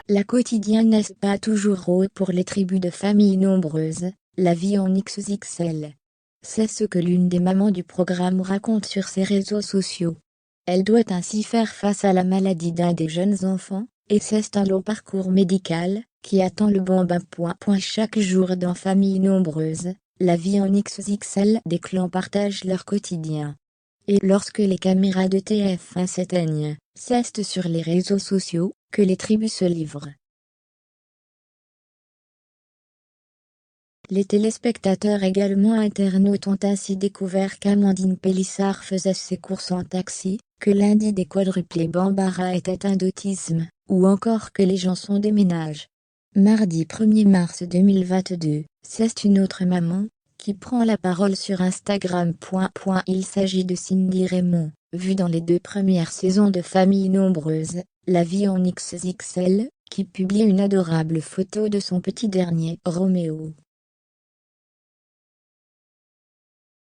La quotidienne n'est pas toujours rose pour les tribus de familles nombreuses, la vie en XXL. C'est ce que l'une des mamans du programme raconte sur ses réseaux sociaux. Elle doit ainsi faire face à la maladie d'un des jeunes enfants, et c'est un long parcours médical, qui attend le bon bain. Chaque jour dans familles nombreuses, la vie en XXL des clans partagent leur quotidien. Et lorsque les caméras de TF1 s'éteignent, c'est sur les réseaux sociaux que les tribus se livrent. Les téléspectateurs également internautes ont ainsi découvert qu'Amandine Pélissard faisait ses courses en taxi, que lundi des quadruplés Bambara était un d'autisme, ou encore que les Janson déménagent. Mardi 1er mars 2022, c'est une autre maman qui prend la parole sur Instagram. Il s'agit de Cindy Raymond, vue dans les 2 premières saisons de Famille Nombreuse, la vie en XXL, qui publie une adorable photo de son petit dernier, Roméo.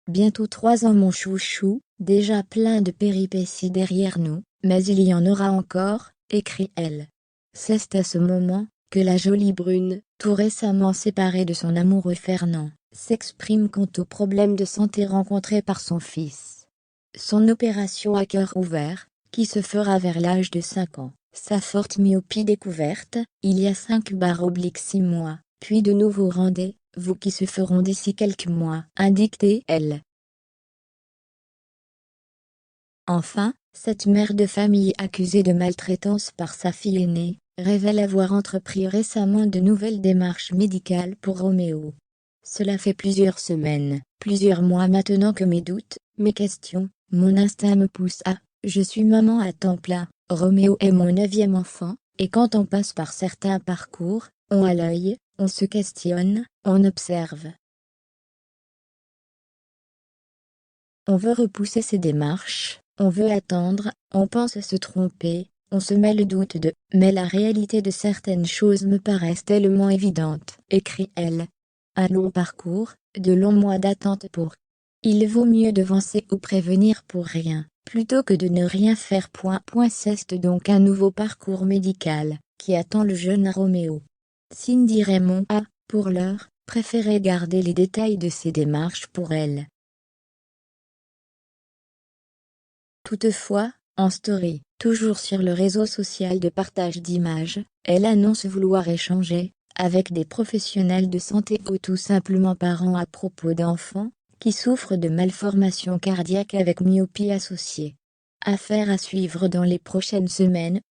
Bientôt 3 ans mon chouchou, déjà plein de péripéties derrière nous, mais il y en aura encore, écrit-elle. C'est à ce moment que la jolie brune, tout récemment séparée de son amoureux Fernand, s'exprime quant aux problèmes de santé rencontrés par son fils. Son opération à cœur ouvert, qui se fera vers l'âge de 5 ans, sa forte myopie découverte, il y a 5/6 mois, puis de nouveaux rendez-vous qui se feront d'ici quelques mois, indique-t-elle. Enfin, cette mère de famille accusée de maltraitance par sa fille aînée, révèle avoir entrepris récemment de nouvelles démarches médicales pour Roméo. Cela fait plusieurs semaines, plusieurs mois maintenant que mes doutes, mes questions, mon instinct me pousse à « je suis maman à temps plein, Roméo est mon 9e enfant, et quand on passe par certains parcours, on a l'œil, on se questionne, on observe. On veut repousser ces démarches, on veut attendre, on pense se tromper, on se met le doute de « mais la réalité de certaines choses me paraissent tellement évidentes », écrit-elle. Un long parcours, de longs mois d'attente pour « il vaut mieux devancer ou prévenir pour rien, plutôt que de ne rien faire. » C'est donc un nouveau parcours médical, qui attend le jeune Roméo. Cindy Raymond a, pour l'heure, préféré garder les détails de ses démarches pour elle. Toutefois, en story, toujours sur le réseau social de partage d'images, elle annonce vouloir échanger avec des professionnels de santé ou tout simplement parents à propos d'enfants qui souffrent de malformations cardiaques avec myopie associée. Affaire à suivre dans les prochaines semaines.